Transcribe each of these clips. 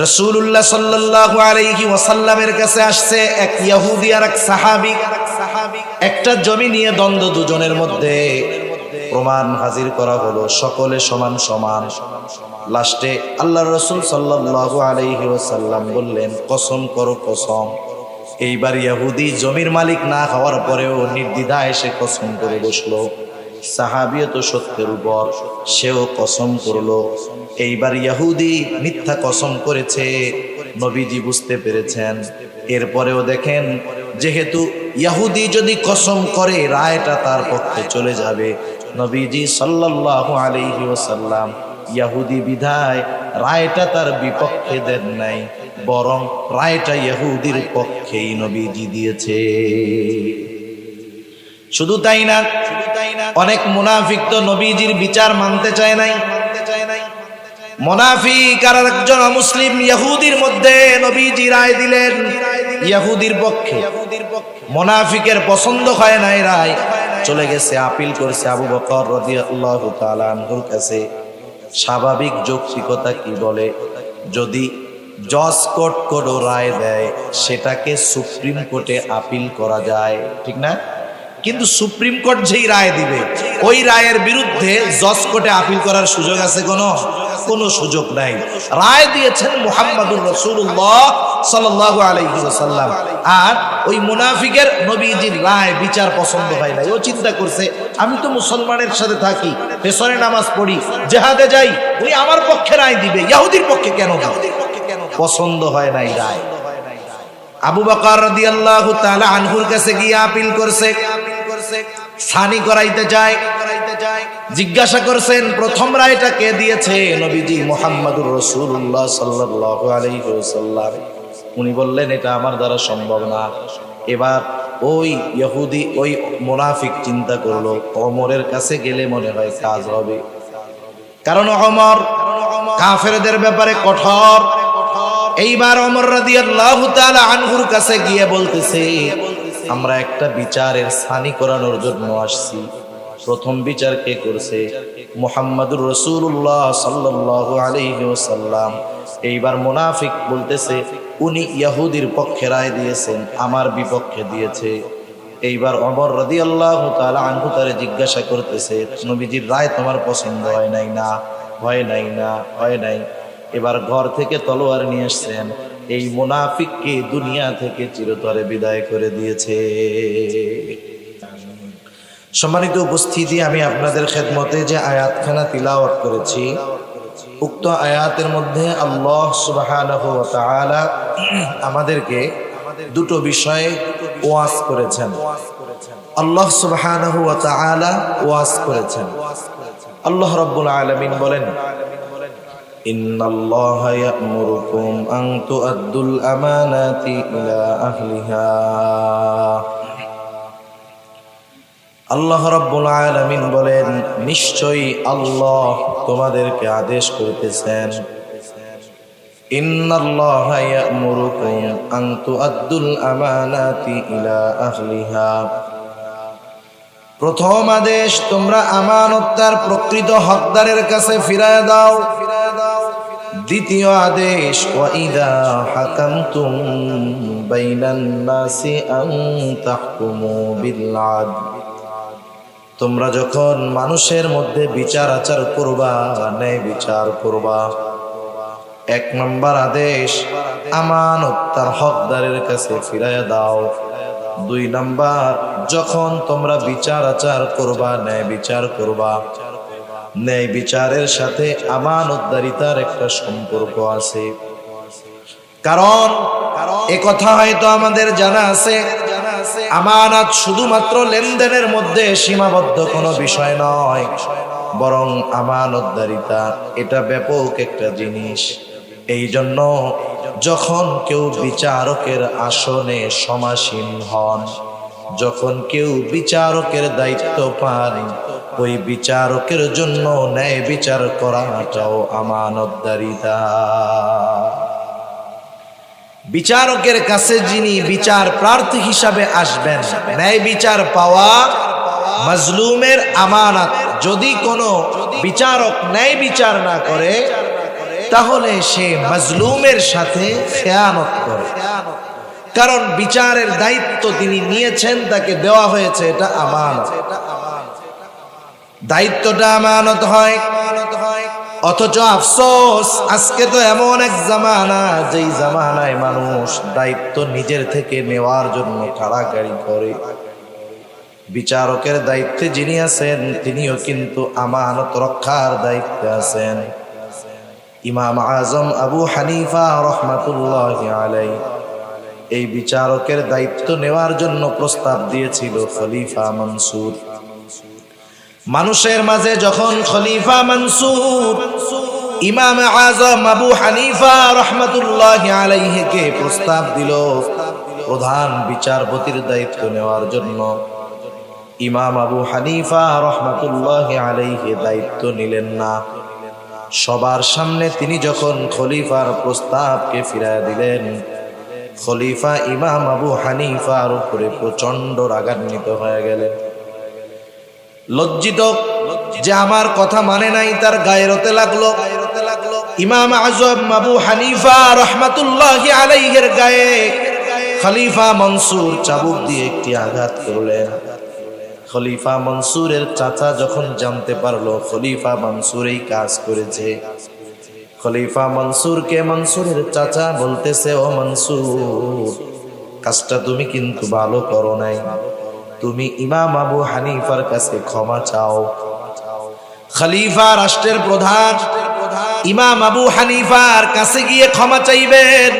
রাসূলুল্লাহ সাল্লাল্লাহু আলাইহি ওয়াসাল্লামের কাছে আসছে এক ইহুদি আর এক সাহাবী। একটা জমি নিয়ে দ্বন্দ্ব দুজনের মধ্যে। প্রমাণ হাজির করা হলো, সকলে সমান সমান। লাস্টে আল্লাহর রাসূল সাল্লাল্লাহু আলাইহি ওয়াসাল্লাম বললেন, কসম করো কসম। এইবার ইহুদি জমির মালিক না হওয়ার পরেও নির্দ্বিধায় সে কসম করে বসলো। সাহাবীও তো সত্যের উপর, সেও কসম করলো। এইবার ইহুদি মিথ্যা কসম করেছে, নবীজি বুঝতে পেরেছেন। এরপরেও দেখেন, যেহেতু ইহুদি যদি কসম করে রায়টা তার পক্ষে চলে যাবে, নবীজি সাল্লাল্লাহু আলাইহি ওয়াসাল্লাম ইহুদি বিধায় রায়টা তার বিপক্ষে দেন নাই, বরং রায়টা ইহুদির পক্ষেই নবীজি দিয়েছে। শুধু তাই না, অনেক মুনাফিক তো নবীজির বিচার মানতে চায় নাই। মুনাফিক আর একজন মুসলিম ইহুদির মধ্যে নবীজি রায় দিলেন ইহুদির পক্ষে। মুনাফিকের পছন্দ হয় নাই রায়, চলে গেছে আপিল করছে আবু বকর রাদিয়াল্লাহু তাআলা আনহুর কাছে। স্বাভাবিক যৌক্তিকতা কি বলে, যদি জজ কোর্ট কোনো রায় দেয় সেটাকে সুপ্রিম কোর্টে আপিল করা যায়, ঠিক না? কিন্তু সুপ্রিম কোর্ট যেই রায় দিবে ওই রায়ের বিরুদ্ধে জজ কোর্টে আপিল করার সুযোগ আছে? কোনো সুযোগ নাই। রায় দিয়েছেন মুহাম্মাদুর রাসূলুল্লাহ সাল্লাল্লাহু আলাইহি ওয়াসাল্লাম। আর ওই মুনাফিকের নবীজির রায় বিচার পছন্দ হয় নাই। ও চিন্তা করছে, আমি তো মুসলমানের সাথে থাকি, পেছনে নামাজ পড়ি, জিহাদে যাই, উনি আমার পক্ষে রায় দিবে, ইহুদির পক্ষে কেন? পছন্দ হয় নাই রায়। আবু বকর রাদিয়াল্লাহু তাআলা আনহুর কাছে গিয়ে আপিল করছে, সানি করাইতে যায়। জিজ্ঞাসা করছেন, প্রথম রায়টা কে দিয়েছে? নবীজি মুহাম্মাদুর রাসূলুল্লাহ সাল্লাল্লাহু আলাইহি ওয়াসাল্লাম। উনি বললেন, এটা আমার দ্বারা সম্ভব না। এবার ওই ইহুদি, ওই মুনাফিক চিন্তা করলো, ওমরের কাছে গেলে মনে হয় কাজ হবে, কারণ ওমর কাফেরদের ব্যাপারে কঠোর। এইবার ওমর রাদিয়াল্লাহু তাআলা আনহুর কাছে গিয়ে বলতেছে, আমরা একটা বিচারের সানি করানোর জন্য আসছি। প্রথম বিচার কে করছে? মুহাম্মাদুর রাসূলুল্লাহ সাল্লাল্লাহু আলাইহি ওয়াসাল্লাম। এইবার মুনাফিক বলতেছে, উনি ইহুদির পক্ষে রায় দিয়েছেন, আমার বিপক্ষে দিয়েছে। এইবার ওমর রাদিয়াল্লাহু তাআলা আনহু তারে জিজ্ঞাসা করতেছে, নবীজির রায় তোমার পছন্দ হয় নাই না? হয় নাই না? হয় নাই। এবার ঘর থেকে তলোয়ার নিয়ে আসছেন, এই মুনাফিককে দুনিয়া থেকে চিরতরে বিদায় করে দিয়েছে। সম্মানিত উপস্থিতি, আমি আপনাদের খেদমতে যে আয়াতখানা তিলাওয়াত করেছি, উক্ত আয়াতের মধ্যে আল্লাহ সুবহানাহু ওয়া তাআলা আমাদেরকে দুটো বিষয়ে ওয়াজ করেছেন। আল্লাহ সুবহানাহু ওয়া তাআলা ওয়াজ করেছেন। আল্লাহ রাব্বুল আলামিন বলেন, ইন্নাল্লাহা ইয়া'মুরুকুম আন তু'আদ্দুল আমানাতি ইলা আহলিহা। আল্লাহ রাব্বুল আলামিন বলেন, নিশ্চয়ই আল্লাহ তোমাদেরকে আদেশ করতেছেন, ইন্নাল্লাহা ইয়া'মুরুকুম আন তু'আদ্দুল আমানাতি ইলা আহলিহা। প্রথম আদেশ, তোমরা আমানত তার প্রকৃত হকদারের কাছে ফিরায় দাও। দ্বিতীয় আদেশ, ওয়া ইযা হাকামতুম বাইনান নাসি আন তাহকুমু বিল আদল। তোমরা যখন মানুষের মধ্যে বিচার আচার করবা, ন্যায় বিচার করবা। এক নম্বর আদেশ, আমানত তার হকদারের কাছে ফিরায় দাও। দুই নম্বর, যখন তোমরা বিচার আচার করবা, ন্যায় বিচার করবা, ন্যায় বিচারের সাথে আমানতদারিতার একটা সম্পর্ক আছে। কারণ একথা হয়তো আমাদের জানা আছে, আমানত শুধুমাত্র লেনদেনের মধ্যে সীমাবদ্ধ কোনো বিষয় নয়, বরং আমানতদারিতা এটা ব্যাপক একটা জিনিস। এই জন্য যখন কেউ বিচারকের আসনে সমাসীন হন, যখন কেউ বিচারকের দায়িত্ব পান, ওই বিচারকের জন্য ন্যায় বিচার করাটাও আমানতদারিতা। বিচারকের কাছে যিনি বিচার প্রার্থী হিসাবে আসবেন, ন্যায় বিচার পাওয়া মাজলুমের আমানত। যদি কোনো বিচারক ন্যায় বিচার না করে, তাহলে সে মাজলুমের সাথে খেয়ানত করে। কারণ বিচারের দায়িত্ব তিনি নিয়েছেন, তাকে দেওয়া হয়েছে, এটা আমানত। দায়িত্বটা আমানত হয়। অথচ আফসোস, আজকে তো এমন এক জামানা, যেই জামানায় মানুষ দায়িত্ব নিজের থেকে নেওয়ার জন্য কাড়াকাড়ি করে। বিচারকের দায়িত্বে যিনি আছেন তিনিও কিন্তু আমানত রক্ষার দায়িত্বে আছেন। ইমাম আজম আবু হানিফা রহমাতুল্লাহি আলাইহি এই বিচারকের দায়িত্ব নেওয়ার জন্য প্রস্তাব দিয়েছিল খলিফা মনসুর। মানুষের মাঝে যখন খলিফা মনসুর ইমাম আজম আবু হানিফা রহমাতুল্লাহি আলাইহিকে প্রস্তাব দিল প্রধান বিচারপতির দায়িত্ব নেওয়ার জন্য, ইমাম আবু হানিফা রহমাতুল্লাহি আলাইহি দায়িত্ব নিলেন না। সবার সামনে তিনি যখন খলিফার প্রস্তাবকে ফিরায় দিলেন, খলিফা ইমাম আবু হানিফার উপরে প্রচন্ড রাগান্বিত হয়ে গেলেন। লজ্জিত যে আমার কথা মানে নাই, তার গায়রতে লাগলো। ইমাম আজম আবু হানিফা রহমাতুল্লাহি আলাইহির গায়ে খলিফা মনসুর চাবুক দিয়ে একটি আঘাত করলেন। খলিফা মনসুরের চাচা যখন জানতে পারলো খলিফা মনসুর এই কাজ করেছে, খলিফা মনসুরকে মনসুরের চাচা বলতেছে, ও মনসুর, কাজটা তুমি কিন্তু ভালো করো নাই, তুমি ইমাম আবু হানিফার কাছে ক্ষমা চাও। খলিফা রাষ্ট্রের প্রধান ইমাম আবু হানিফার কাছে গিয়ে ক্ষমা চাইবেন,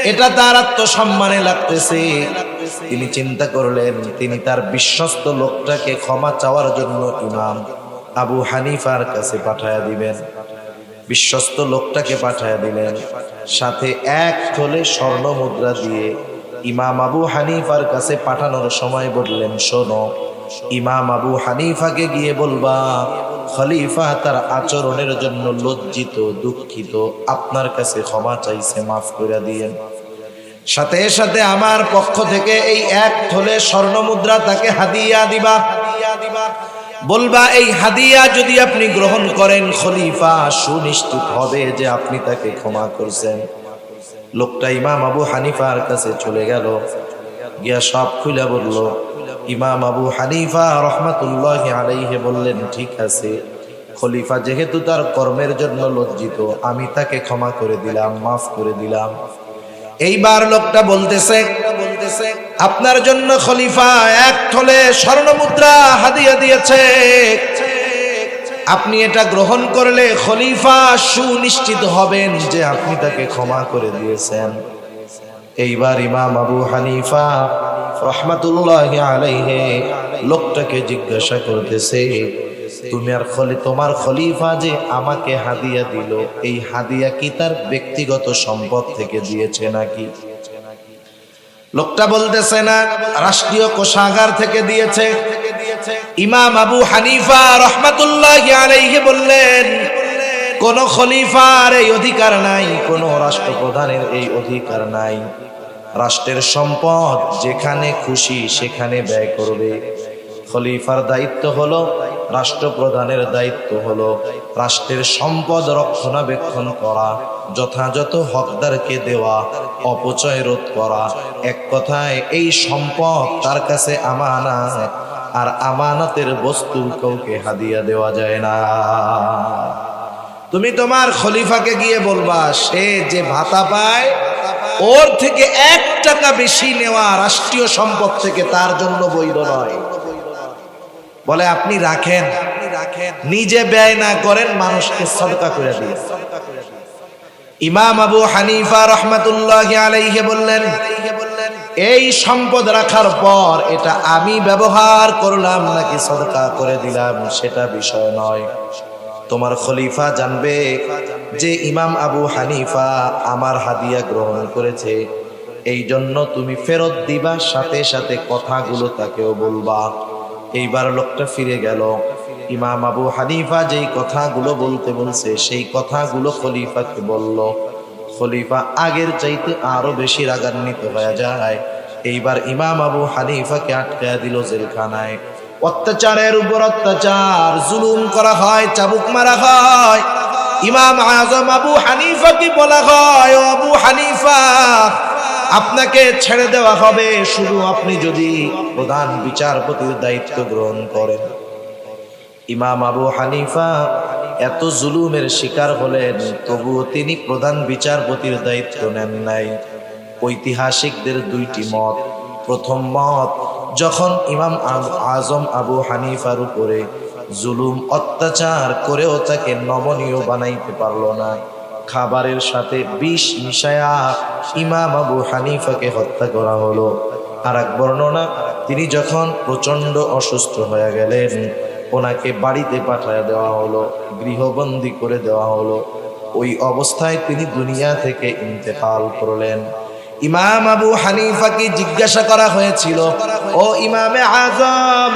এটা তার আত্মসম্মানে লাগতেছে। তিনি চিন্তা করলেন তিনি তার বিশ্বস্ত লোকটাকে ক্ষমা চাওয়ার জন্য ইমাম আবু হানিফার কাছে পাঠায়া দিবেন। বিশ্বস্ত লোকটাকে পাঠায়া দিলেন, সাথে এক থলে স্বর্ণ মুদ্রা দিয়ে ইমাম আবু হানিফার কাছে পাঠানোর সময় বললেন, শোনো, ইমাম আবু হানিফাকে গিয়ে বলবা খলিফা তার আচরণের জন্য লজ্জিত, দুঃখিত, আপনার কাছে ক্ষমা চাইছে, মাফ করে দিয়েন। সাথে সাথে আমার পক্ষ থেকে এই এক থলে স্বর্ণ মুদ্রা তাকে হাদিয়া দিবা। বলবা এই হাদিয়া যদি আপনি গ্রহণ করেন, খলিফা সুনিশ্চিত হবে যে আপনি তাকে ক্ষমা করছেন। লোকটা ইমাম আবু হানিফার কাছে চলে গেল, গিয়া সব খুলে বলল। ইমাম আবু হানিফা রহমাতুল্লাহি আলাইহি বললেন, ঠিক আছে, খলিফা যেহেতু তার কর্মের জন্য লজ্জিত, আমি তাকে ক্ষমা করে দিলাম, মাফ করে দিলাম। এইবার লোকটা বলতেছে, আপনার জন্য খলিফা এক থলে স্বর্ণ মুদ্রা হাদিয়া দিয়েছে, আপনি এটা গ্রহণ করলে খলিফা সুনিশ্চিত হবেন যে আপনি তাকে ক্ষমা করে দিয়েছেন। এইবার ইমাম আবু হানিফা রহমাতুল্লাহি আলাইহি লোকটাকে জিজ্ঞাসা করতেছে, তুমি আর তোমার খলিফা যে আমাকে হাদিয়া দিল, এই হাদিয়া কি তার ব্যক্তিগত সম্পদ থেকে দিয়েছে নাকি? লোকটা বলতেছে, না, রাষ্ট্রীয় কোষাগার থেকে দিয়েছে। ইমাম আবু হানিফা রহমাতুল্লাহি আলাইহি বললেন, কোন খলিফার এই অধিকার নাই, কোন রাষ্ট্রপ্রধানের এই অধিকার নাই। রাষ্ট্রের সম্পদ যেখানে খুশি সেখানে ব্যয় করবে। খলিফার দায়িত্ব হলো, রাষ্ট্রপ্রধানের দায়িত্ব হলো রাষ্ট্রের সম্পদ রক্ষণাবেক্ষণ করা, যথাযথ হকদারকে দেওয়া, অপচয় রোধ করা। এক কথায় এই সম্পদ তার কাছে আমানত, আর আমানতের বস্তু কাউকে হাদিয়া দেওয়া যায় না। তুমি তোমার খলিফাকে গিয়ে বলবা, সে যে ভাতা পায় ওর থেকে 1 টাকা বেশি নেওয়া রাষ্ট্রীয় সম্পদ থেকে তার জন্য বৈধ নয়। বলে আপনি রাখেন, নিজে ব্যয় না করেন, মানুষকে সদকা করে দিন। ইমাম আবু হানিফা রহমাতুল্লাহি আলাইহি বললেন, এই সম্পদ রাখার পর এটা আমি ব্যবহার করলাম নাকি সদকা করে দিলাম সেটা বিষয় নয়। তোমার খলিফা জানবে যে ইমাম আবু হানিফা আমার হাদিয়া গ্রহণ করেছে, এই জন্য তুমি ফেরত দিবা, সাথে সাথে কথাগুলো তাকেও বলবা। এইবার লোকটা ফিরে গেল। ইমাম আবু হানিফা যেই কথাগুলো বলতে বলছে সেই কথাগুলো খলিফাকে বলল। খলিফা আগের চাইতে আরো বেশি রাগান্বিত হয়ে যায়। এইবার ইমাম আবু হানিফাকে আটকায়া দিল জেলখানায়। অত্যাচারের উপর অত্যাচার, জুলুম করা হয়, চাবুক মারা হয়। ইমাম আজম আবু হানিফাকে বলা হয়, ও আবু হানিফা, আপনাকে ছেড়ে দেওয়া হবে শুধু আপনি যদি প্রধান বিচারপতির দায়িত্ব গ্রহণ করেন। ইমাম আবু হানিফা এত জুলুমের শিকার হলেন, তবুও তিনি প্রধান বিচারপতির দায়িত্ব নেন নাই। ঐতিহাসিকদের দুইটি মত। প্রথম মত, যখন ইমাম আজম আবু হানিফার উপরে জুলুম অত্যাচার করেও তাকে নমনীয় বানাইতে পারল না, খাবারের সাথে বিষ মিশায়া ইমাম আবু হানিফাকে হত্যা করা হলো। আর এক বর্ণনা, তিনি যখন প্রচন্ড অসুস্থ হয়ে গেলেন, ওনাকে বাড়িতে পাঠিয়ে দেওয়া হলো, গৃহবন্দী করে দেওয়া হলো। ওই অবস্থায় তিনি দুনিয়া থেকে ইন্তেকাল করলেন। ইমাম আবু হানিফাকে জিজ্ঞাসা করা হয়েছিল, ও ইমামে আজম,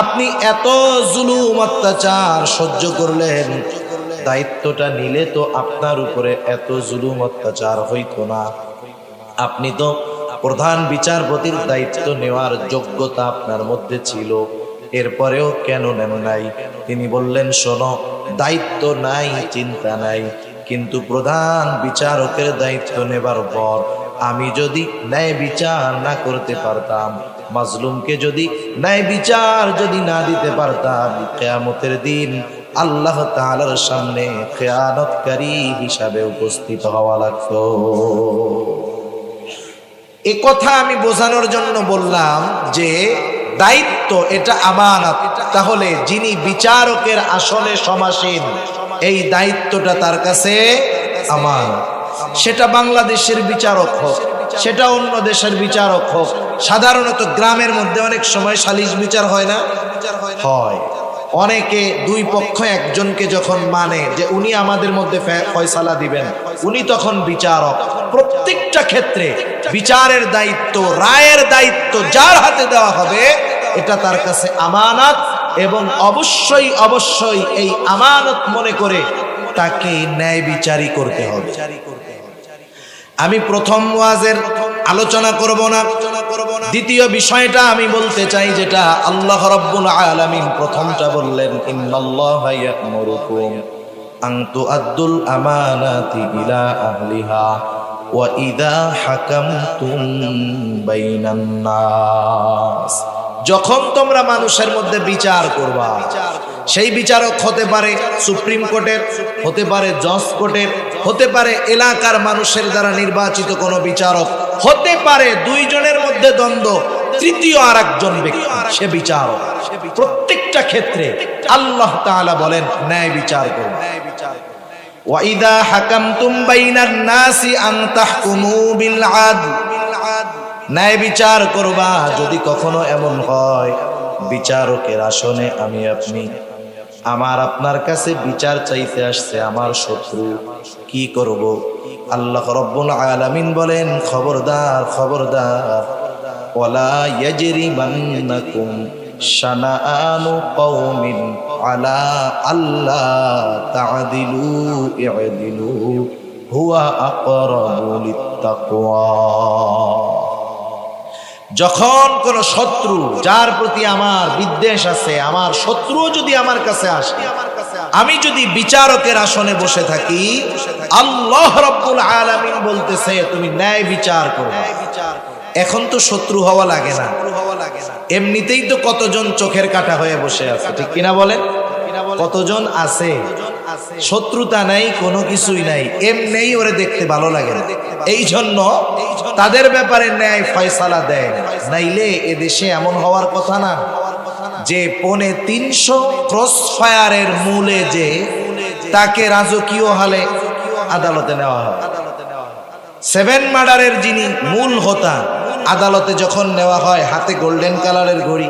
আপনি এত জুলুম অত্যাচার সহ্য করলেন, দায়িত্বটা নিলে তো আপনার উপরে এত জুলুম অত্যাচার হইতো না। আপনি তো প্রধান বিচারপতির দায়িত্ব নেওয়ার যোগ্যতা আপনার মধ্যে ছিল, এরপরেও কেন নেন নাই? তিনি বললেন, শোনো, দায়িত্ব নাই, চিন্তা নাই, কিন্তু প্রধান বিচারকের দায়িত্ব নেবার পর আমি যদি ন্যায় বিচার না করতে পারতাম, মাজলুমকে যদি ন্যায় বিচার যদি না দিতে পারতাম, কিয়ামতের দিন আল্লাহ তাআলার সামনে খেয়ানতকারী হিসাবে উপস্থিত হওয়া লাগতো। এ কথা আমি বোঝানোর জন্য বললাম যে দায়িত্ব এটা আমানত। তাহলে যিনি বিচারকের আসনে সমাসীন, এই দায়িত্বটা তার কাছে আমানত। সেটা বাংলাদেশের বিচারক হোক, সেটা অন্য দেশের বিচারক হোক। সাধারণত গ্রামের মধ্যে অনেক সময় সালিশ বিচার হয় না? হয়। অনেকে দুই পক্ষ একজনকে যখন মানে যে উনি আমাদের মধ্যে ফয়সালা দিবেন, উনি তখন বিচারক। প্রত্যেকটা ক্ষেত্রে বিচারের দায়িত্ব, রায়ের দায়িত্ব যার হাতে দেওয়া হবে, এটা তার কাছে আমানত, এবং অবশ্যই অবশ্যই এই আমানত মনে করে তাকে ন্যায় বিচারই করতে হবে। আমি প্রথম ওয়াজের আলোচনা করব না। দ্বিতীয় বিষয়টা আমি বলতে চাই, যেটা আল্লাহ রাব্বুল আলামিন প্রথমটা বললেন, ইন্নাল্লাহা ইয়া'মুরুকুম আন তুআদ্দুল আমানাতি ইলা আহলিহা ওয়া ইযা হাকামতুম বাইনান নাস। যখন তোমরা মানুষের মধ্যে বিচার করবা, সেই বিচারক হতে পারে সুপ্রিম কোর্টের, হতে পারে জজ কোর্টের, হতে পারে এলাকার মানুষের দ্বারা নির্বাচিত কোনো বিচারক, হতে পারে দুইজনের মধ্যে দ্বন্দ্ব, তৃতীয় আর একজন ব্যক্তি, সে বিচারক। প্রত্যেকটা ক্ষেত্রে আল্লাহ তাআলা বলেন ন্যায় বিচার করো। ওয়া ইযা হাকামতুম বাইনান নাসি আন তাহকুমু বিল আদল, ন্যায় বিচার করবা। যদি কখনো এমন হয় বিচারকের আসনে আমি আপনি, আমার আপনার কাছে বিচার চাইতে আসছে আমার শত্রু, কি করব? আল্লাহ রাব্বুল আলামিন বলেন, খবরদার খবরদার, ওয়ালা ইয়াজরিমান্নাকুম শানাআনু কওমিন আলা আল্লা তা'দিলু ই'দিলু হুয়া আকরাবু লিত্তাকওয়া। যখন কোন শত্রু, যার প্রতি আমার বিদ্বেষ আছে, আমার শত্রুও যদি আমার কাছে আসে, আমি যদি বিচারকের আসনে বসে থাকি, আল্লাহ রাব্বুল আলামিন বলতেছে তুমি ন্যায় বিচার করো। এখন তো শত্রু হওয়া লাগে না, এমনিতেই তো কতজন চোখের কাটা হয়ে বসে আছে, ঠিক কিনা বলেন? কতজন আছে, শত্রুতা নাই, কোনো কিছুই নাই, এমনিই ওরে দেখতে ভালো লাগে না, এই জন্য তাদের ব্যাপারে ন্যায় ফয়সালা দেয়। নাইলে এদেশে এমন হওয়ার কথা না যে 350 ক্রস ফায়ারের মূলে যে তাকে রাজকীয় হালে আদালতে নেওয়া হয়। 7 মার্ডারের যিনি মূল হোতা, আদালতে যখন নেওয়া হয়, হাতে গোল্ডেন কালারের ঘড়ি,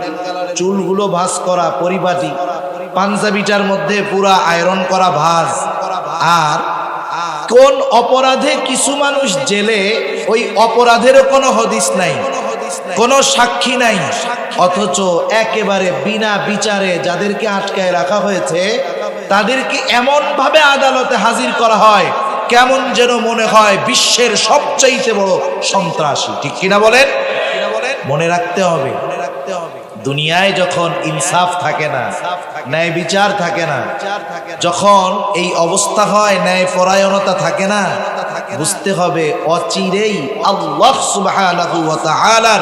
চুলগুলো ভাঁজ করা পরিপাটি, পাঞ্জাবিটার মধ্যে পুরা আয়রন করা ভাঁজ। আর কোন অপরাধে কিছু মানুষ জেলে, ওই অপরাধেরও কোনো হদিস নাই, কোনো সাক্ষী নাই, অথচ একেবারে বিনা বিচারে যাদেরকে আটকায় রাখা হয়েছে তাদেরকে এমন ভাবে আদালতে হাজির করা হয়, কেমন যেন মনে হয় বিশ্বের সবচাইতে বড় সন্ত্রাসী, ঠিক কিনা বলেন? মনে রাখতে হবে, দুনিয়ায় যখন ইনসাফ থাকে না, ন্যায় বিচার থাকে না, যখন এই অবস্থা হয় ন্যায় পরায়ণতা থাকে না, বুঝতে হবে অচিরেই আল্লাহ সুবহানাহু ওয়া তাআলার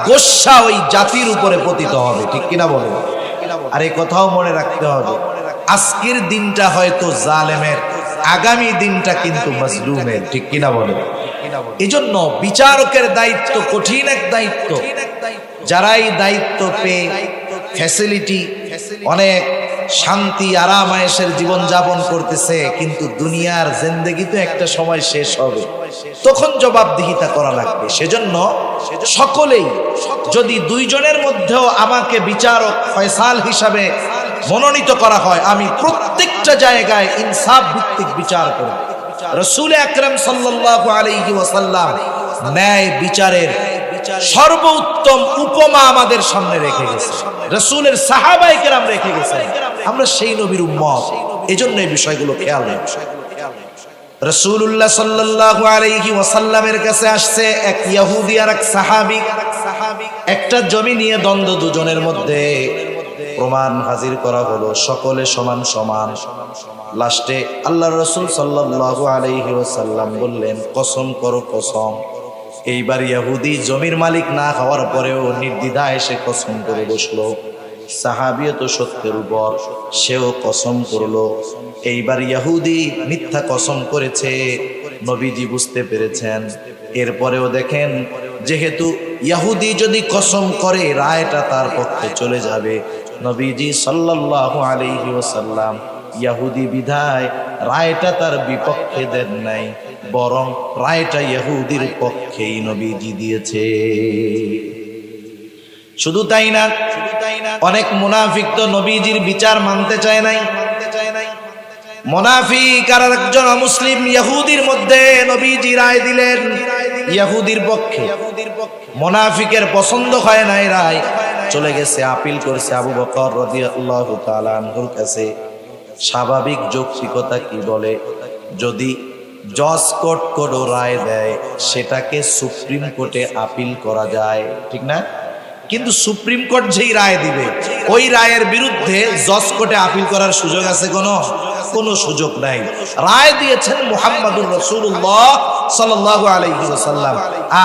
গোসা ওই জাতির উপরে পতিত হবে। ঠিক কিনা বলেন? আর এই কথাও মনে রাখতে হবে, আজকের দিনটা হয়তো জালেমের, আগামী দিনটা কিন্তু মাজলুমের। ঠিক কিনা বলেন? এজন্য বিচারকের দায়িত্ব কঠিন এক দায়িত্ব। যারা এই দায়িত্ব পেয়ে ফ্যাসিলিটি, অনেক শান্তি আরাম আয়েশের জীবন যাপন করতেছে, কিন্তু দুনিয়ার জিন্দেগি তো একটা সময় শেষ হবে, তখন জবাবদিহিতা করা লাগবে। সেজন্য সকলেই, যদি দুইজনের মধ্যেও আমাকে বিচারক ফয়সাল হিসাবে মনোনীত করা হয়, আমি প্রত্যেকটা জায়গায় ইনসাফ ভিত্তিক বিচার করব। রাসূল আকরাম সাল্লাল্লাহু আলাইহি ওয়াসাল্লাম ন্যায় বিচারের সর্বোত্তম উপমা আমাদের সামনে রেখে গেছে, রাসূলের সাহাবায়ে কেরাম রেখে গেছেন। আমরা সেই নবীর উম্মত, এজন্য এই বিষয়গুলো খেয়াল রাখব। রাসূলুল্লাহ সাল্লাল্লাহু আলাইহি ওয়াসাল্লামের কাছে আসছে এক ইহুদি আর এক সাহাবী, একটা জমি নিয়ে দ্বন্দ্ব দুজনের মধ্যে। প্রমাণ হাজির করা হলো, সকলে সমান সমান। লাস্টে আল্লাহর রাসূল সাল্লাল্লাহু আলাইহি ওয়াসাল্লাম বললেন, কসম করো, কসম। এইবার ইহুদি জমির মালিক না হওয়ার পরেও নির্দ্বিধায় সে কসম করে বসলো। সাহাবীও তো সত্যের উপর, সেও কসম করলো। এইবার ইহুদি মিথ্যা কসম করেছে, নবীজি বুঝতে পেরেছেন। এরপরেও দেখেন, যেহেতু ইহুদি যদি কসম করে রায়টা তার পক্ষে চলে যাবে, নবীজি সাল্লাল্লাহু আলাইহি ওয়াসাল্লাম ইহুদি বিধায় রায়টা তার বিপক্ষে দেন নাই, বরং রায়টা ইহুদির পক্ষেই নবীজি দিয়েছে। শুধু তাই না, অনেক মুনাফিক তো নবীজির বিচার মানতে চায় নাই। মুনাফিক আর একজন মুসলিম ইহুদির মধ্যে নবীজি রায় দিলেন ইহুদির পক্ষে। মুনাফিকের পছন্দ হয় নাই রায়, চলে গেছে আপিল করছে আবু বকর রাদিয়াল্লাহু তাআলা আনহুর কাছে। স্বাভাবিক যৌক্তিকতা কি বলে, যদি জজ কোর্ট কোনো রায় দেয়, সেটাকে সুপ্রিম কোর্টে আপিল করা যায়, ঠিক না? কিন্তু সুপ্রিম কোর্ট যেই রায় দিবে, ওই রায়ের বিরুদ্ধে জজ কোর্টে আপিল করার সুযোগ আছে? কোনো সুযোগ নাই। রায় দিয়েছেন মুহাম্মাদুর রাসূলুল্লাহ সাল্লাল্লাহু আলাইহি ওয়াসাল্লাম।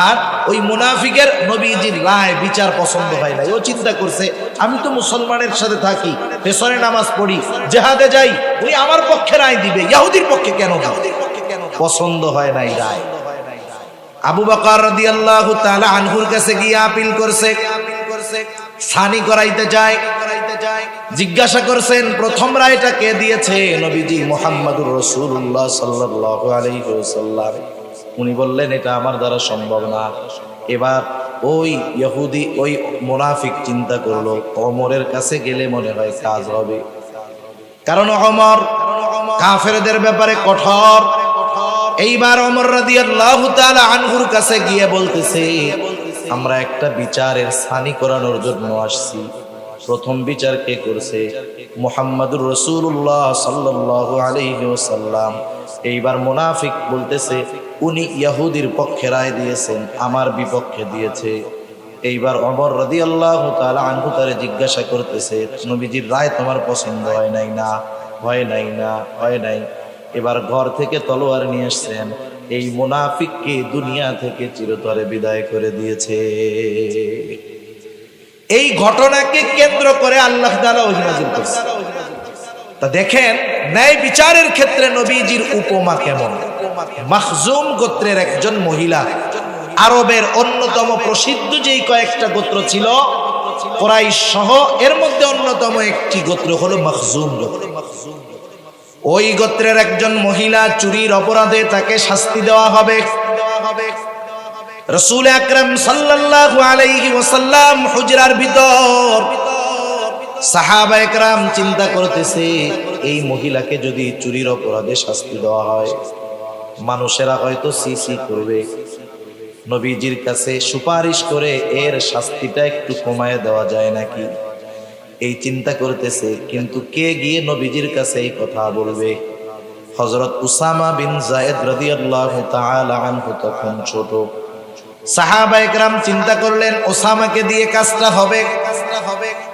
আর ওই মুনাফিকের নবীজির রায় বিচার পছন্দ হয় না। ও চিন্তা করছে, আমি তো মুসলমানের সাথে থাকি, পেছনে নামাজ পড়ি, জিহাদে যাই, উনি আমার পক্ষে রায় দিবে, ইহুদির পক্ষে কেন দিবে? পছন্দ হয় নাই রায়। আবু বকর রাদিয়াল্লাহু তাআলা আনহুর কাছে গিয়ে আপিল করছে, সানি করাইতে যায়। জিজ্ঞাসা করছেন, প্রথম রায়টা কে দিয়েছে? নবীজি মুহাম্মাদুর রাসূলুল্লাহ সাল্লাল্লাহু আলাইহি ওয়াসাল্লাম। উনি বললেন, এটা আমার দ্বারা সম্ভব না। এবার ওই ইহুদি, ওই মুনাফিক চিন্তা করলো, ওমরের কাছে গেলে মনে হয় কাজ হবে, কারণ ওমর কাফেরদের ব্যাপারে কঠোর। এইবার ওমর রাদিয়াল্লাহু তাআলা আনহুর কাছে গিয়ে বলতেছে, আমরা একটা বিচারের সানি করানোর জন্য আসছি। প্রথম বিচার কে করছে? মুহাম্মাদুর রাসূলুল্লাহ সাল্লাল্লাহু আলাইহি ওয়াসাল্লাম। এইবার মুনাফিক বলতেছে, উনি ইহুদির পক্ষে রায় দিয়েছেন, আমার বিপক্ষে দিয়েছে। এইবার ওমর রাদিয়াল্লাহু তাআলা আনহু তারে জিজ্ঞাসা করতেছে, নবীজির রায় তোমার পছন্দ হয় নাই? না, হয় নাই। না, হয় নাই। এবার ঘর থেকে তলোয়ার নিয়ে আসছেন, এই মুনাফিককে দুনিয়া থেকে চিরতরে বিদায় করে দিয়েছে। এই ঘটনাকে কেন্দ্র করে আল্লাহ তাআলা ওহী নাযিল করেছেন। তা দেখেন, ন্যায় বিচারের ক্ষেত্রে নবীজির উপমা কেমন। মাখজুম গোত্রের একজন মহিলা, আরবের অন্যতম প্রসিদ্ধ যেই কয়েকটা গোত্র ছিল কুরাইশ সহ, এর মধ্যে অন্যতম একটি গোত্র হলো মাখজুম গোত্র। ওই গোত্রের একজন মহিলা চুরির অপরাধে তাকে শাস্তি দেওয়া হবে। রাসূল আকরাম সাল্লাল্লাহু আলাইহি ওয়াসাল্লাম হুজরার ভিতর, সাহাবায়ে কেরাম চিন্তা করতেছে, এই মহিলাকে যদি চুরির অপরাধে শাস্তি দেওয়া হয়, মানুষেরা হয়তো সিসি করবে, নবীজির কাছে সুপারিশ করে এর শাস্তিটা একটু কমায় দেওয়া যায় নাকি, এই চিন্তা করতেছে। কিন্তু কে গিয়ে নবীজির কাছে এই কথা বলবে? হযরত উসামা বিন যায়েদ রাদিয়াল্লাহু তাআলা আনহু তখন ছোট। সাহাবায়ে কেরাম চিন্তা করলেন, ওসামাকে দিয়ে কাজটা হবে।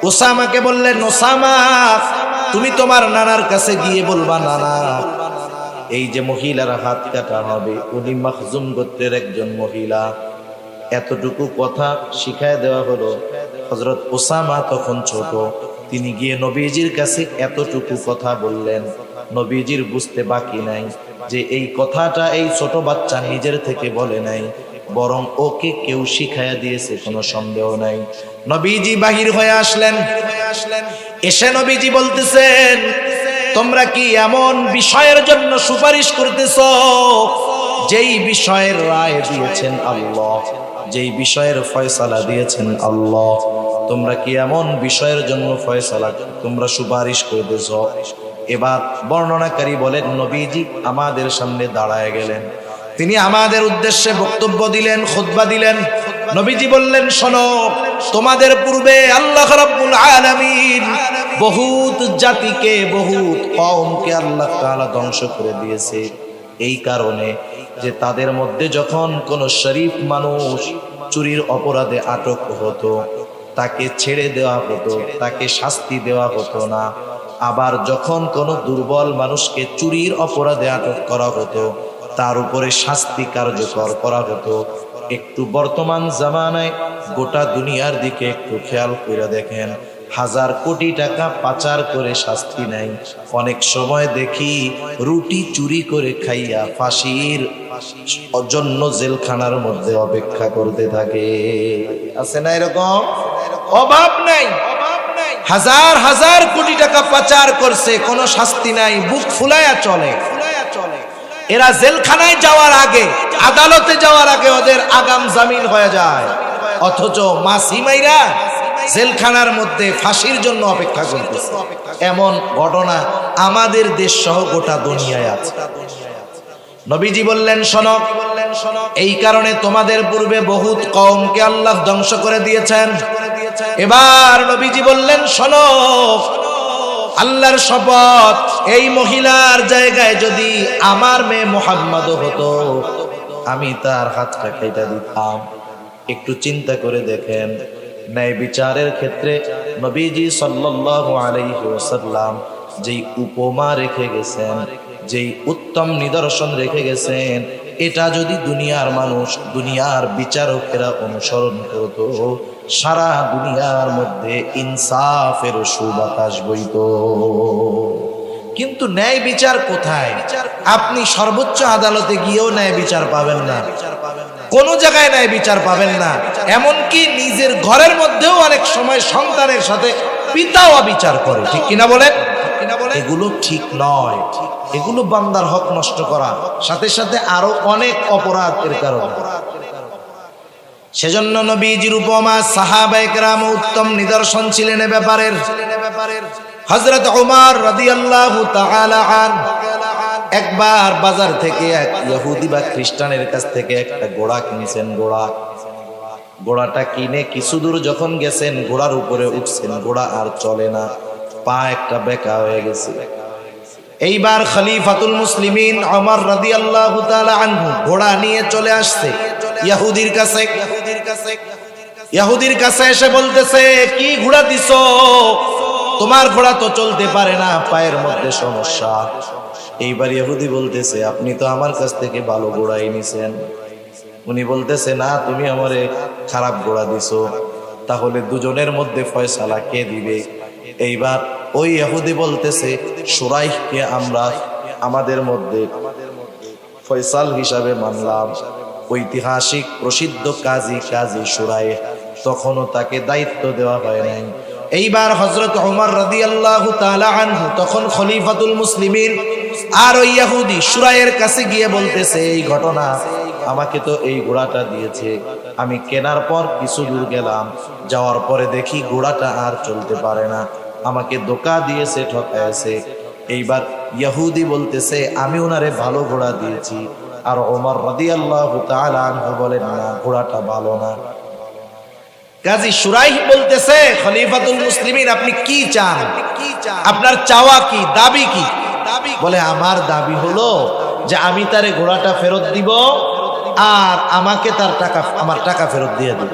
ওসামাকে বললেন, ওসামা তুমি তোমার নানার কাছে গিয়ে বলবা, নানা এই যে মহিলার হাত কাটা হবে উনি মাখজুম গোত্রের একজন মহিলা। এতটুকু কথা শিখায় দেওয়া হলো। হযরত ওসামা তখন ছোট, তিনি গিয়ে নবীজির কাছে এতটুকু কথা বললেন। নবীজির বুঝতে বাকি নাই যে এই কথাটা এই ছোট বাচ্চা নিজের থেকে বলে নাই, বরং ওকে কেউ শিখাইয়া দিয়েছে, কোনো সন্দেহ নাই। নবীজি বাহির হয়ে আসলেন। এসে নবীজি বলতেছেন, তোমরা কি এমন বিষয়ের জন্য সুপারিশ করতেছ যেই বিষয়ের রায় দিয়েছেন আল্লাহ, যেই বিষয়ের ফয়সালা দিয়েছেন আল্লাহ? তোমরা কি এমন বিষয়ের জন্য ফয়সালা তোমরা সুপারিশ করতেছ? এবার বর্ণনাকারী বলেন, নবীজি আমাদের সামনে দাঁড়ায় গেলেন, তিনি আমাদের উদ্দেশ্যে বক্তব্য দিলেন, খুতবা দিলেন। নবীজি বললেন, শোনো, তোমাদের পূর্বে আল্লাহ রাব্বুল আলামিন বহুত জাতিকে, বহুত কওমকে আল্লাহ তাআলা ধ্বংস করে দিয়েছে এই কারণে যে তাদের মধ্যে যখন কোন শরীফ মানুষ চুরির অপরাধে আটক হতো তাকে ছেড়ে দেওয়া হতো, তাকে শাস্তি দেওয়া হতো না। আবার যখন কোন দুর্বল মানুষকে চুরির অপরাধে আটক করা হতো তার উপরে শাস্তি কার্যকর করা হতো। একটু বর্তমান জামানায় গোটা দুনিয়ার দিকে একটু খেয়াল করে দেখেন, 1000 কোটি টাকা পাচার করে শাস্তি নাই, অনেক সময় দেখি রুটি চুরি করে খাইয়া ফাঁসির জন্য জেলখানার মধ্যে অপেক্ষা করতে থাকে। আছে না এরকম? অভাব নাই, 1000 কোটি টাকা পাচার করছে, কোনো শাস্তি নাই, বুক ফুলায়া চলে। এরা জেলখানায় যাওয়ার আগে, আদালতে যাওয়ার আগে ওদের আগাম জামিন হয়ে যায়, অথচ মাসি মাইরা জেলখানার মধ্যে ফাঁসির জন্য অপেক্ষা করতেছে। এমন ঘটনা আমাদের দেশ সহ গোটা দুনিয়ায় আছে। নবীজি বললেন, শোনো, এই কারণে তোমাদের পূর্বে বহুত কওমকে আল্লাহ ধ্বংস করে দিয়েছেন। এবার নবীজি বললেন, শোনো, আল্লাহর শপথ, এই মহিলার জায়গায় যদি আমার মেয়ে মুহাম্মদ হতো আমি তার হাতটা কেটে দিতাম। একটু চিন্তা করে দেখেন, ন্যায় বিচারের ক্ষেত্রে নবীজি সাল্লাল্লাহু আলাইহি ওয়াসাল্লাম যেই উপমা রেখে গেছেন, যেই উত্তম নিদর্শন রেখে গেছেন, এটা যদি দুনিয়ার মানুষ, দুনিয়ার বিচারকেরা অনুসরণ করত, সারা দুনিয়ার মধ্যে ইনসাফের সুবাতাস বইত। কিন্তু ন্যায় বিচার কোথায়? আপনি সর্বোচ্চ আদালতে গিয়েও ন্যায় বিচার পাবেন না, কোন জায়গায় ন্যায় বিচার পাবেন না। এমনকি নিজের ঘরের মধ্যেও অনেক সময় সন্তানের সাথে পিতাও অবিচার করে, ঠিক কিনা বলেন? এগুলো ঠিক নয়, এগুলো বান্দার হক নষ্ট করা, সাথে সাথে আরো অনেক অপরাধ এর কারণে। সেজন্য নবীজির উপমা, সাহাবায়ে কেরাম উত্তম নিদর্শন ছিলেন এ ব্যাপারের। হযরত ওমর রাদিয়াল্লাহু তাআলা আনহু একবার বাজার থেকে এক ইহুদি বা খ্রিস্টানের কাছ থেকে একটা ঘোড়া কিনেছেন। ঘোড়াটা কিনে কিছু দূর যখন গেছেন, ঘোড়ার উপরে উঠছেন, ঘোড়া আর চলে না, পা একটা বেঁকা হয়ে গেছে। এইবার খলিফাতুল মুসলিমিন ওমর রাদিয়াল্লাহু তাআলা আনহু ঘোড়া নিয়ে চলে আসছে ইহুদির কাছে। ইহুদির কাছে এসে বলতেছে, কি ঘোড়া দিছো? তোমার ঘোড়া তো চলতে পারে না, পায়ের মধ্যে সমস্যা। এইবার ইহুদি বলতেছে, আপনি তো আমার কাছ থেকে ভালো ঘোড়াই নিছেন। উনি বলতেছে, না, তুমি আমারে খারাপ ঘোড়া দিছো। তাহলে দুজনের মধ্যে ফয়সালা কে দিবে? এইবার ওই ইহুদি বলতেছে, শুরাইহকে আমরা আমাদের মধ্যে ফয়সাল হিসাবে মানলাম। ঐতিহাসিক প্রসিদ্ধ কাজী শুরাইহ, তখনও তাকে দায়িত্ব দেওয়া হয় নাই। এইবার হযরত ওমর রাদিয়াল্লাহু তাআলা আনহু তখন খলিফাতুল মুসলিমিন, আর ওই ইহুদি শুরাইয়ের কাছে গিয়ে বলতেছে, এই ঘটনা, আমাকে তো এই ঘোড়াটা দিয়েছে, আমি কেনার পর কিছু দূর গেলাম, যাওয়ার পরে দেখি ঘোড়াটা আর চলতে পারে না, আমাকে ধোঁকা দিয়েছে, ঠকাইছে। এইবার ইহুদি বলতেছে, আমি ওনারে ভালো ঘোড়া দিয়েছি। আর ওমর রাদিয়াল্লাহু তাআলা আনহু বলেন, না, ঘোড়াটা ভালো না। কাজী শুরাইহ বলতেছে, খলিফাতুল মুসলিমিন, আপনি কি চান? আপনার চাওয়া কি, দাবি কি? বলে, আমার দাবি হলো যে আমি তারে ঘোড়াটা ফেরত দিব, আর আমাকে তার টাকা, আমার টাকা ফেরত দিয়ে দিন।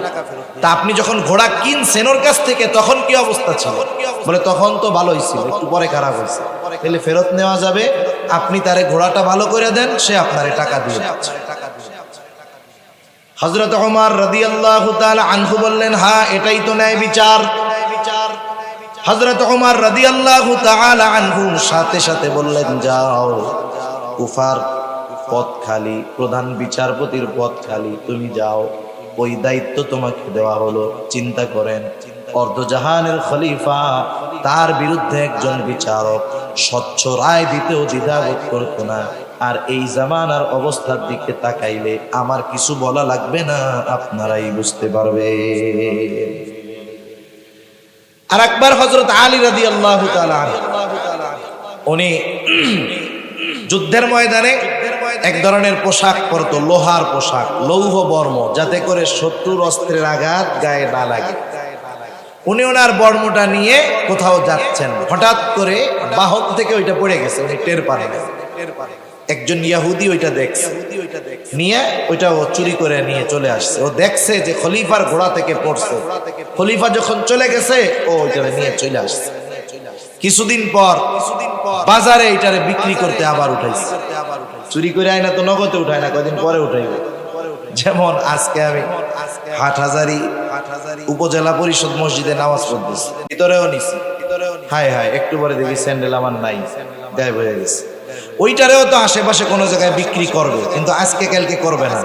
তা আপনি যখন ঘোড়া কিনছেন ওর কাছ থেকে তখন কি অবস্থা ছিল? বলে তখন তো ভালোই ছিল, একটু পরে খারাপ হয়েছে। তাহলে ফেরত নেওয়া যাবে, আপনি তারে ঘোড়াটা ভালো করে দেন, সে আপনারে টাকা দিয়ে দিচ্ছে। হযরত ওমর রাদিয়াল্লাহু তাআলা আনহু বললেন, হ্যাঁ এটাই তো ন্যায় বিচার। হযরত ওমর রাদিয়াল্লাহু তাআলা আনহু সাথে সাথে বললেন, যাও কুফার পথ খালি, প্রধান বিচারপতির পথ খালি, তুমি যাও, ওই দায়িত্ব তোমাকে দেওয়া হলো। চিন্তা করেন, অর্ধজাহানের খলিফা, তার বিরুদ্ধে একজন বিচারক স্বচ্ছ রায় দিতেও দ্বিধাবোধ করতো না। আর এই জামানার অবস্থার দিকে তাকাইলে আমার কিছু বলা লাগবে না, আপনারাই বুঝতে পারবে। আর একবার হযরত আলী রাদিয়াল্লাহু তাআলা উনি যুদ্ধের ময়দানে এক ধরনের পোশাক পরতো, লোহার পোশাক, লৌহ বর্ম, যাতে করে শত্রুর অস্ত্রের আঘাত গায়ে না লাগে। উনি ওনার বর্মটা নিয়ে কোথাও যাচ্ছেন, হঠাৎ করে বাহক থেকে ওইটা পড়ে গেছে, উনি টের পান না। একজন ইহুদি ওইটা দেখছে, নিয়ে ওইটা ও চুরি করে নিয়ে চলে আসছে। ও দেখছে যে খলিফার ঘোড়া থেকে পড়ছে, খলিফা যখন চলে গেছে ও ওইটা নিয়ে চলে আসছে। কিছুদিন পর বাজারে এটারে বিক্রি করতে আবার উঠাইছে। চুরি করে আয় না তো নগদে উঠায় না, কদিন পরে উঠাইবে। যেমন আজকে আমি হাটহাজারী উপজেলা পরিষদ মসজিদে নামাজ পড়তেছি, ভিতরেও নিছি, হায় হায় একটু পরে দেখি স্যান্ডেল আমার নাই, গায়েব হয়ে গেছে। ওইটারেও তো আশেপাশে কোনো জায়গায় বিক্রি করবে, কিন্তু আজকে কালকে করবে না,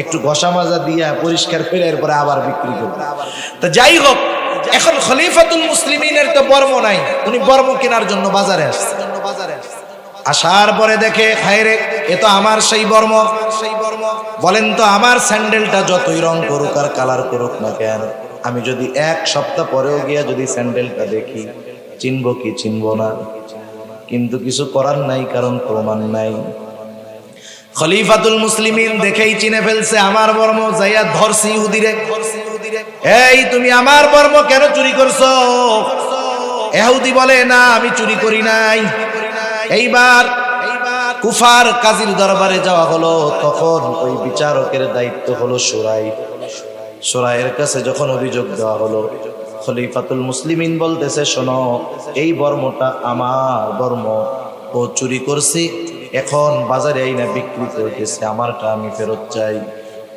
একটু ঘষা মাজা দিয়া পরিষ্কার করে এরপরে আবার বিক্রি করবে। তো যাই হোক, এখন খলিফাতুল মুসলিমিনের তো বর্ম নাই, উনি বর্ম কেনার জন্য বাজারে আসছে। আসার পরে দেখে, হায়রে এ তো আমার সেই বর্ম। বলেন তো, আমার স্যান্ডেলটা যতই রং করুক আর কালার করুক না কেন, আমি যদি এক সপ্তাহ পরেও গিয়া যদি স্যান্ডেলটা দেখি, চিনবো কি চিনবো না? কিন্তু কিছু করার নাই, কারণ প্রমাণ নাই। খলিফাতুল মুসলিমিন দেখেই চিনে ফেলছে আমার বর্ম, যাইয়া ধরছি ইহুদিরে, এই তুমি আমার বর্ম কেন চুরি করছো? ইহুদি বলে, না আমি চুরি করি নাই। এইবার কুফার কাজীর দরবারে যাওয়া হলো, তখন ওই বিচারকের দায়িত্ব হলো সুরাই। সুরাইয়ের কাছে যখন অভিযোগ দেওয়া হলো, খলিফাতুল মুসলিমিন বলতেছে, শোনো, এই বর্মটা আমার বর্ম, ও চুরি করছি, এখন বাজারে আইনা বিক্রি করতেছে, আমারটা আমি ফেরত চাই।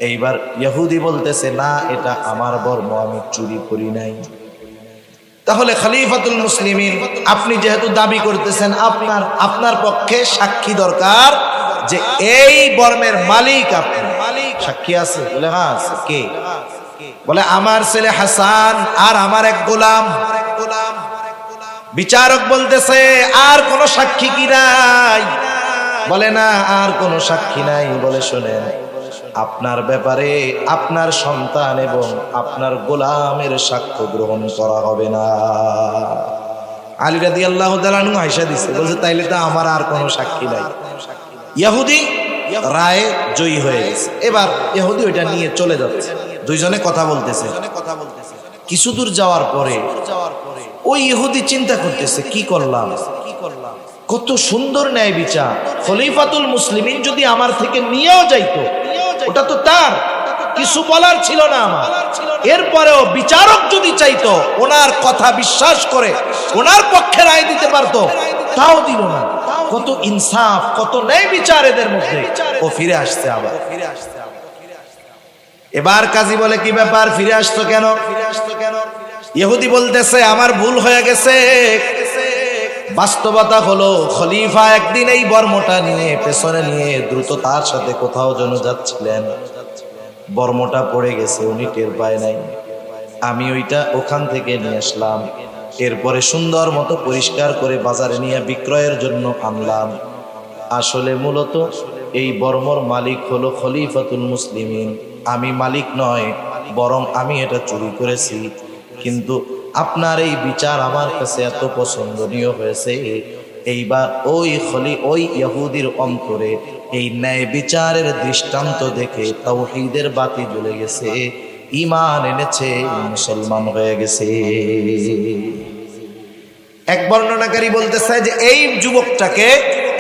এইবার ইহুদি বলতেছে, না এটা আমার বর্ম, আমি চুরি করি নাই। তাহলে খলিফাতুল মুসলিমিন, আপনি যেহেতু দাবি করতেছেন, আপনার পক্ষে সাক্ষী দরকার যে এই বর্মের মালিক আপনি। সাক্ষী আছে? বলে হ্যাঁ আছে। কে? বলে আমার ছেলে হাসান আর আমার এক গোলাম। বিচারক বলতেছে, আর কোন সাক্ষী কি নাই? বলে না, আর কোন সাক্ষী নাই। বলে শোনেন, আপনার ব্যাপারে আপনার সন্তান এবং আপনার গোলামের সাক্ষ্য গ্রহণ করা হবে না। আলী রাদিয়াল্লাহু তাআলা আনহু আয়েশা দিছে, বলছে তাইলে তো আমার আর কোনো সাক্ষী নাই। ইহুদি রায়ে জয়ী হয়ে গেছে। এবার ইহুদি ওইটা নিয়ে চলে যাচ্ছে, দুইজনে কথা বলতেছে। কিছু দূর যাওয়ার পরে ওই ইহুদি চিন্তা করতেছে, কি করলাম, কত সুন্দর ন্যায় বিচার, খলিফাতুল মুসলিমিন যদি আমার থেকে নিয়েও যাইতো, ওটা তো তার, কিছু বলার ছিল না আমার। এরপরেও বিচারক যদি চাইতো, ওনার কথা বিশ্বাস করে ওনার পক্ষে রায় দিতে পারতো, তাও দিল না। কত ইনসাফ, কত ন্যায় বিচার এদের মধ্যে। ও ফিরে আসছে আবার। এবার কাজী বলে, কি ব্যাপার, ফিরে আসতো কেন? ইহুদি বলতেছে, আমার ভুল হয়ে গেছে। বাস্তবতা হলো, খলিফা একদিন এই বর্মটা নিয়ে পেছনে নিয়ে দ্রুত তার সাথে কোথাও যেন যাচ্ছিলেন, বর্মটা পড়ে গেছে, উনি টের পায় নাই। আমি ওইটা ওখান থেকে নিয়ে আসলাম, এরপরে সুন্দর মতো পরিষ্কার করে বাজারে নিয়ে বিক্রয়ের জন্য আনলাম। আসলে মূলত এই বর্মর মালিক হলো খলিফাতুল মুসলিমিন, আমি মালিক নয়, বরং আমি এটা চুরি করেছি। কিন্তু আপনার এই বিচার আমার কাছে এত পছন্দনীয় হয়েছে, এইবার ওই ইহুদির অন্তরে এই ন্যায় বিচারের দৃষ্টান্ত দেখে তাওহীদের বাতি জ্বলে গেছে, ঈমান এনেছে, মুসলমান হয়ে গেছে। এক বর্ণনাকারী বলতেছে যে এই যুবকটাকে,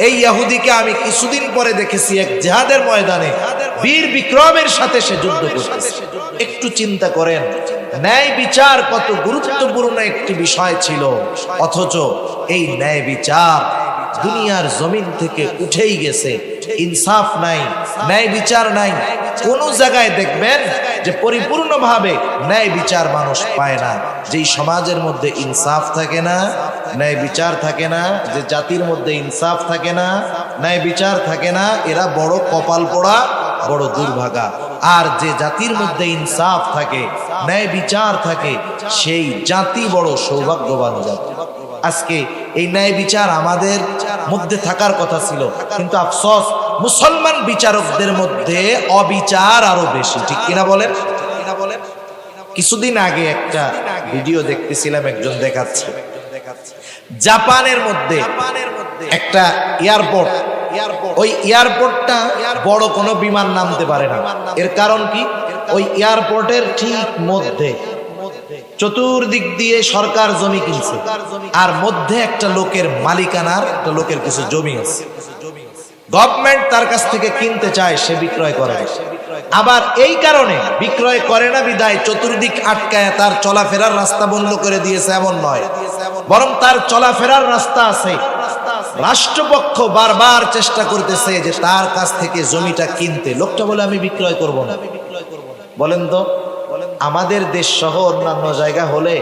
এই ইহুদিকে আমি কিছুদিন পরে দেখেছি এক জিহাদের ময়দানে, বীর বিক্রমের সাথে সে যুদ্ধ করতেছে। একটু চিন্তা করেন, ন্যায় বিচার কত গুরুত্বপূর্ণ একটি বিষয় ছিল, অথচ এই ন্যায় বিচার দুনিয়ার জমিন থেকে উঠেই গেছে। ইনসাফ নাই, ন্যায় বিচার নাই। কোন জায়গায় দেখবেন যে পরিপূর্ণভাবে ন্যায় বিচার মানুষ পায় না। যেই সমাজের মধ্যে ইনসাফ থাকে না, ন্যায় বিচার থাকে না, যে জাতির মধ্যে ইনসাফ থাকে না, ন্যায় বিচার থাকে না, এরা বড় কপাল পোড়া, বড় দুর্ভাগা। আর যে জাতির মধ্যে ইনসাফ থাকে, ন্যায় বিচার থাকে, সেই জাতি বড় সৌভাগ্যবান জাতি। আজকে এই ন্যায় বিচার আমাদের মধ্যে থাকার কথা ছিল, কিন্তু আফসোস মুসলমান বিচারকদের মধ্যে অবিচার আরো বেশি। ঠিক কিনা বলেন? কিছুদিন আগে একটা ভিডিও দেখতেছিলাম, একজন দেখাচ্ছে জাপানের মধ্যে একটা এয়ারপোর্ট, ওই এয়ারপোর্টটা বড় কোনো বিমান নামতে পারে না। এর কারণ কি? ওই এয়ারপোর্টের ঠিক মধ্যে চতুর্দিক দিয়ে সরকার জমি কিনছে, আর মধ্যে একটা লোকের মালিকানার, একটা লোকের কিছু জমি আছে। গভর্নমেন্ট তার কাছ থেকে কিনতে চায়, সে বিক্রয় করে না। আবার এই কারণে বিক্রয় করে না বিদায় চতুর্দিক আটকায় তার চলাফেরার রাস্তা বন্ধ করে দিয়েছে এমন নয়, বরং তার চলাফেরার রাস্তা আছে। রাষ্ট্রপক্ষ বারবার চেষ্টা করতেছে যে তার কাছ থেকে জমিটা কিনতে। লোকটা বলে আমি বিক্রয় করব না। বলেন তো, আমাদের দেশ সহ অন্যান্য জায়গা হলে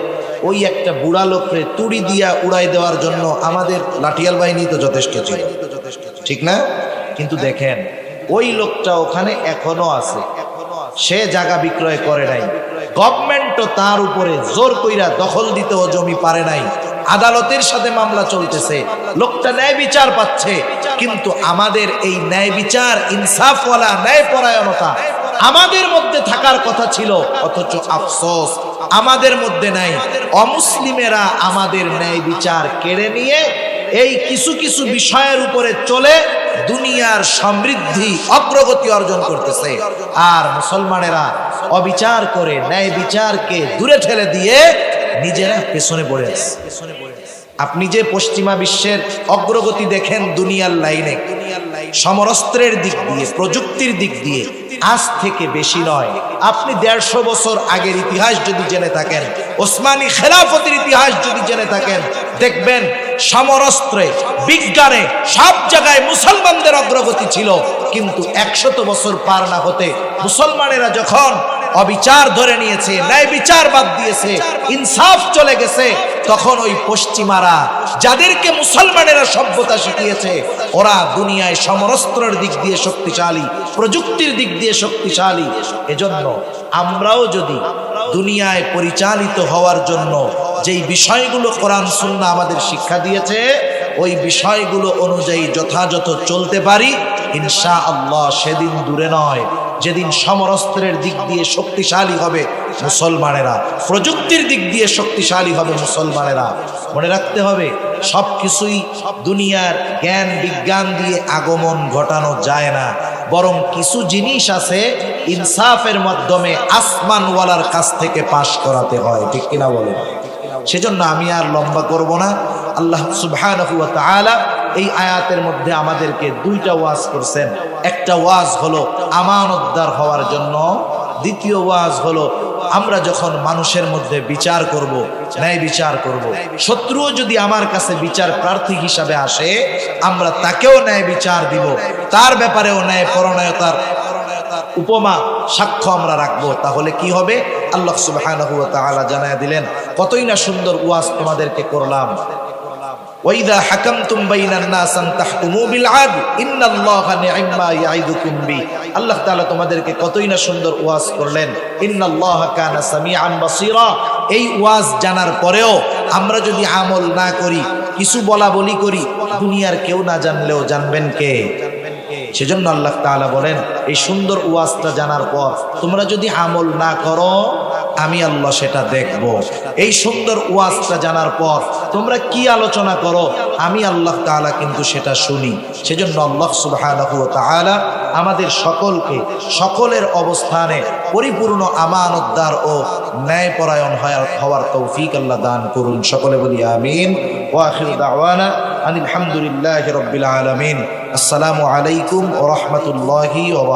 ওই একটা বুড়া লোককে তুড়ি দিয়া উড়াই দেওয়ার জন্য আমাদের লাঠিয়াল বাহিনী তো যথেষ্ট ছিল, ঠিক না? কিন্তু দেখেন ওই লোকটা ওখানে এখনো আছে, সে জায়গা বিক্রয় করে নাই। গভর্নমেন্টও তার উপরে জোর কইরা দখল দিতেও জমি পারে নাই। আদালতের সাথে মামলা চলতেছে, লোকটা ন্যায় বিচার পাচ্ছে। কিন্তু আমাদের এই ন্যায় বিচার, ইনসাফওয়ালা ন্যায় পরায়ণতা আমাদের মধ্যে থাকার কথা ছিল, অথচ আফসোস আমাদের মধ্যে নাই। অমুসলিমেরা আমাদের ন্যায় বিচার কেড়ে নিয়ে এই কিছু কিছু বিষয়ের উপরে চলে দুনিয়ার সমৃদ্ধি, অগ্রগতি অর্জন করতেছে। আর মুসলমানেরা অবিচার করে ন্যায় বিচারকে দূরে ঠেলে দিয়ে নিজেরা পেছনে পড়ে আছে। আপনি যে পশ্চিমা বিশ্বের অগ্রগতি দেখেন দুনিয়ার লাইনে, সমরাস্ত্রের দিক দিয়ে, প্রযুক্তির দিক দিয়ে আজ থেকে বেশি নয়, আপনি 150 বছর আগের ইতিহাস যদি জেনে থাকেন, ওসমানী খেলাফতের ইতিহাস যদি জেনে থাকেন, দেখবেন সমরাস্ত্রে, বিজ্ঞানে সব জায়গায় মুসলমানদের অগ্রগতি ছিল। কিন্তু 100 বছর পার না হতে মুসলমানেরা যখন অবিচার ধরে নিয়েছে, ন্যায় বিচার বাদ দিয়েছে, ইনসাফ চলে গেছে, তখন ওই পশ্চিমারা যাদেরকে মুসলমানেরা সভ্যতা শিখিয়েছে, ওরা দুনিয়ায় সমরাস্ত্রের দিক দিয়ে শক্তিশালী, প্রযুক্তির দিক দিয়ে শক্তিশালী। এজন্য আমরাও যদি দুনিয়ায় পরিচালিত হওয়ার জন্য যেই বিষয়গুলো কোরআন সুন্নাহ আমাদের শিক্ষা দিয়েছে, ওই বিষয়গুলো অনুযায়ী যথাযথ চলতে পারি, ইনশাআল্লাহ সেদিন দূরে নয় যেদিন সমরাস্ত্রের দিক দিয়ে শক্তিশালী হবে মুসলমানেরা, প্রযুক্তির দিক দিয়ে শক্তিশালী হবে মুসলমানেরা। মনে রাখতে হবে, সব কিছুই দুনিয়ার জ্ঞান বিজ্ঞান দিয়ে আগমন ঘটানো যায় না, বরং কিছু জিনিস আছে ইনসাফের মাধ্যমে আসমানওয়ালার কাছ থেকে পাশ করাতে হয়। ঠিক কিনা বলেন? সেজন্য আমি আর লম্বা করব না। আল্লাহ সুবহানাহু ওয়া তাআলা এই আয়াতের মধ্যে আমাদেরকে দুইটা ওয়াজ করছেন। একটা ওয়াজ হলো আমানতদার হওয়ার জন্য, দ্বিতীয় ওয়াজ হলো আমরা যখন মানুষের মধ্যে বিচার করব, ন্যায় বিচার করব, শত্রুও যদি আমার কাছে বিচার প্রার্থী হিসাবে আসে, আমরা তাকেও ন্যায় বিচার দিব, তার ব্যাপারেও ন্যায় পরায়ণতার উপমা সাক্ষ্য আমরা রাখবো। তাহলে কি হবে? আল্লাহ সুবহানাহু ওয়া তাআলা জানায়া দিলেন, কতই না সুন্দর ওয়াজ তোমাদেরকে করলাম। ওয়াইদা হাকামতুম বাইনান নাস আন তাহকুমু বিল আদল ইন্নাল্লাহা নি'মা ইয়াইদুকুম বি। আল্লাহ তাআলা তোমাদেরকে কতই না সুন্দর ওয়াজ করলেন, ইন্নাল্লাহা কানা সামিআন বাসীরা। এই ওয়াজ জানার পরেও আমরা যদি আমল না করি, কিছু বলা বলি করি, দুনিয়ার কেউ না জানলেও জানবেন কে? সেজন্য আল্লাহ তাআলা বলেন, এই সুন্দর ওয়াজটা জানার পর তোমরা যদি আমল না করো, আমি আল্লাহ সেটা দেখব। এই সুন্দর ওয়াজটা জানার পর তোমরা কি আলোচনা করো, আমি আল্লাহ তাআলা কিন্তু সেটা শুনি। সেজন্য আল্লাহ সুবহানাহু ওয়া তাআলা আমাদের সকলকে সকলের অবস্থানে পরিপূর্ণ আমানতদার ও ন্যায়পরায়ণ হওয়ার তৌফিক আল্লাহ দান করুন। সকলে বলি আমিন। ওয়া আখিরু দাওয়ানা আলহামদুলিল্লাহি রাব্বিল আলামিন। আসসালামু আলাইকুম ওয়া রাহমাতুল্লাহি ওয়া বারাকাতুহু।